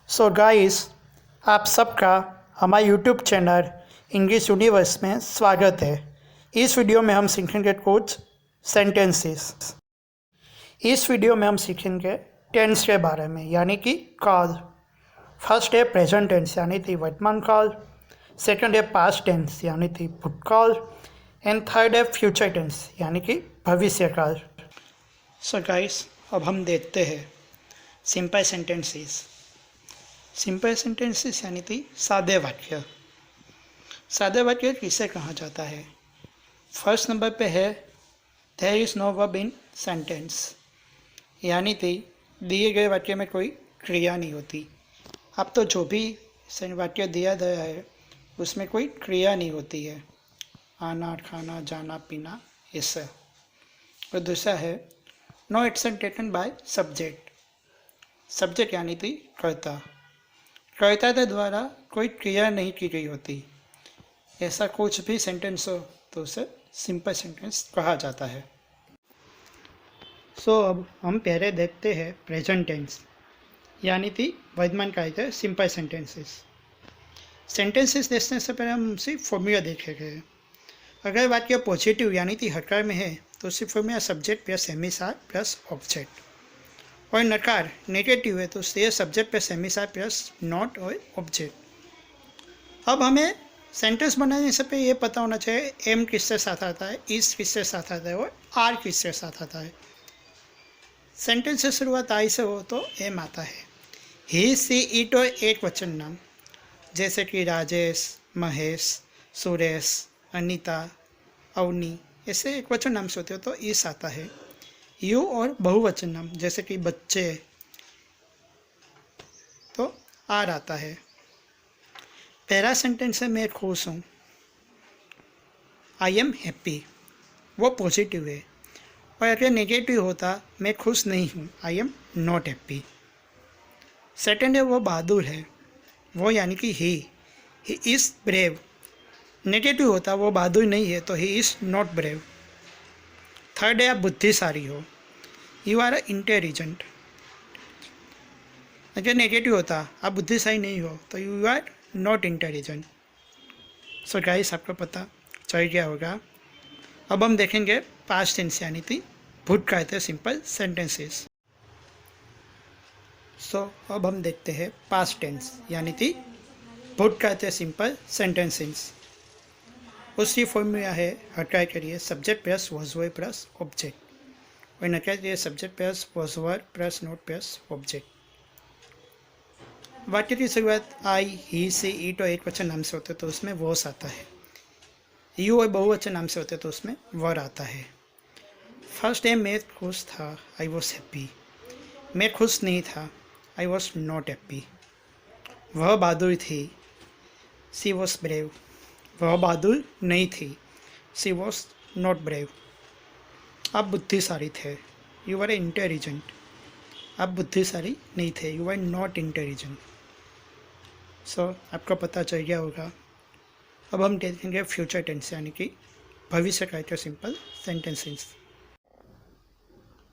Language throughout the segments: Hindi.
सो गाइस, आप सबका हमारे यूट्यूब चैनल इंग्लिश यूनिवर्स में स्वागत है। इस वीडियो में हम सीखेंगे कुछ सेंटेंसेस। इस वीडियो में हम सीखेंगे टेंस के बारे में, यानी कि काल। फर्स्ट है प्रेजेंट टेंस यानी कि वर्तमान काल, सेकंड है पास्ट टेंस यानी कि भूतकाल, एंड थर्ड है फ्यूचर टेंस यानी कि भविष्य काल। सो गाइस, अब हम देखते हैं सिंपल सेंटेंसेस। सिंपल सेंटेंसेस यानी कि सादे वाक्य। सादे वाक्य किसे कहा जाता है? फर्स्ट नंबर पे है there is no verb in sentence, यानी कि दिए गए वाक्य में कोई क्रिया नहीं होती। अब तो जो भी वाक्य दिया गया है उसमें कोई क्रिया नहीं होती है, आना खाना जाना पीना ऐसा। और दूसरा है no action taken by subject. Subject यानी कि कर्ता के द्वारा कोई क्रिया नहीं की गई होती। ऐसा कुछ भी सेंटेंस हो तो उसे सिंपल सेंटेंस कहा जाता है। सो अब हम पहले देखते हैं प्रेजेंट टेंस यानी कि वर्तमान काल के सिंपल सेंटेंसेस। सेंटेंसेस देखने से पहले हम सिर्फ फॉर्मूला देखेंगे। अगर वाक्य पॉजिटिव यानी कि हकार में है तो सिर्फ फॉर्मूला सब्जेक्ट प्लस हेमिसार प्लस ऑब्जेक्ट, और नकार नेगेटिव है तो से सब्जेक्ट पे सेमिसार प्लस नॉट और ऑब्जेक्ट। अब हमें सेंटेंस बनाने से पहले ये पता होना चाहिए एम किसके साथ आता है, इज किसके साथ आता है और आर किसके साथ आता है। सेंटेंस से शुरुआत आई से हो तो एम आता है। ही सी इट और एक वचन नाम जैसे कि राजेश, महेश, सुरेश, अनीता, अवनी, ऐसे एक वचन नाम से होते हो तो इस आता है। यू और बहुवचन नाम जैसे कि बच्चे तो आर आता है। पहला सेंटेंस है मैं खुश हूँ, आई एम हैप्पी, वो पॉजिटिव है। और अगर नेगेटिव होता मैं खुश नहीं हूँ, I am not happy. Second है वो बहादुर है, वो यानी कि ही इज़ ब्रेव। नेगेटिव होता वो बहादुर नहीं है तो he is not brave. Third है आप बुद्धिशाली हो, यू आर इंटेलिजेंट। अगर नेगेटिव होता आप बुद्धिशाली नहीं हो तो you are not intelligent. So guys, आपको पता चल गया होगा। अब हम देखेंगे पास्ट टेंस यानी कि भूतकाल के सिंपल सेंटेंसेस। सो अब हम देखते हैं पास्ट टेंस यानी कि भूतकाल के सिंपल सेंटेंसेस। उसकी फॉर्मूला है हकार के लिए subject plus was verb plus object, और नकार के लिए subject plus was verb plus note plus object. वाक्य की शुरुआत आई, ही, सी, इट और एक वचन नाम से होते तो उसमें वॉस आता है। यू और बहुवचन नाम से होते तो उसमें वर आता है। फर्स्ट है मैं खुश था, आई वॉज हैप्पी। मैं खुश नहीं था, आई वॉज नॉट हैप्पी। वह बहादुर थी, सी वॉज ब्रेव। वह बहादुर नहीं थी, सी वॉज नॉट ब्रेव। आप बुद्धिशाली थे, यू आर इंटेलिजेंट। आप बुद्धिशाली नहीं थे, यू आर नॉट इंटेलिजेंट। सो आपको पता चल गया होगा। अब हम देखेंगे फ्यूचर टेंस यानी कि भविष्य काल के सिंपल सेंटेंसेस।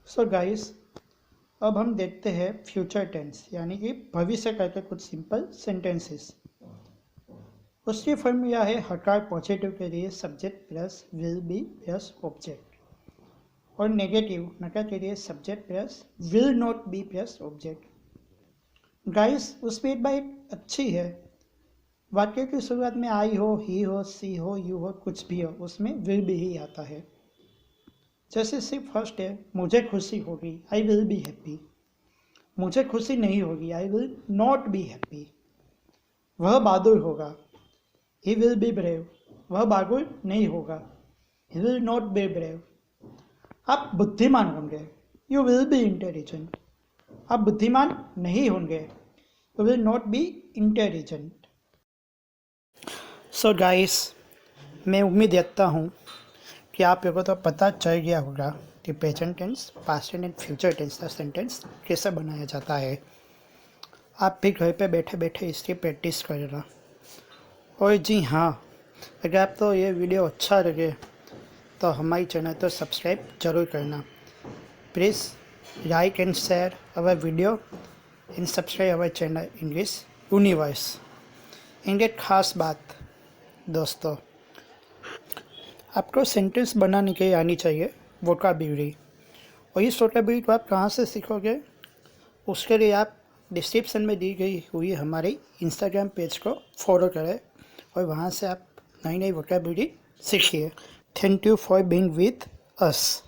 सो गाइस, अब हम देखते हैं फ्यूचर टेंस यानी कि भविष्य काल के कुछ सिंपल सेंटेंसेस। उसकी फॉर्मूला है हकार पॉजिटिव के लिए subject plus will be plus object, और नेगेटिव नकार के लिए subject plus will not be plus object. Guys, उसमें एक बात अच्छी है, वाक्य की शुरुआत में आई हो, ही हो, सी हो, यू हो, कुछ भी हो, उसमें विल बी ही आता है। जैसे सिर्फ फर्स्ट है मुझे खुशी होगी, आई विल बी हैप्पी। मुझे खुशी नहीं होगी, I will not be happy. वह बहादुर होगा, ही विल बी ब्रेव। वह बहादुर नहीं होगा, he will not be brave. आप बुद्धिमान होंगे, यू विल बी इंटेलिजेंट। आप बुद्धिमान नहीं होंगे, you will not be intelligent. So guys, मैं उम्मीद रखता हूँ कि आप लोगों को तो पता चल गया होगा कि present tense, past tense and future tense का सेंटेंस कैसे बनाया जाता है। आप भी घर पे बैठे बैठे इसकी प्रैक्टिस करना। और जी हाँ, अगर आपको ये वीडियो अच्छा लगे तो हमारी चैनल को सब्सक्राइब जरूर करना। Please like and share our video and subscribe our channel English universe. एक खास बात दोस्तों, आपको सेंटेंस बनाने के लिए आनी चाहिए वोकाबुलरी। और इस वोकाबुलरी को आप कहाँ से सीखोगे, उसके लिए आप डिस्क्रिप्शन में दी गई हुई हमारे इंस्टाग्राम पेज को फॉलो करें और वहाँ से आप नई नई वोकाबुलरी सीखिए। Thank you for being with us.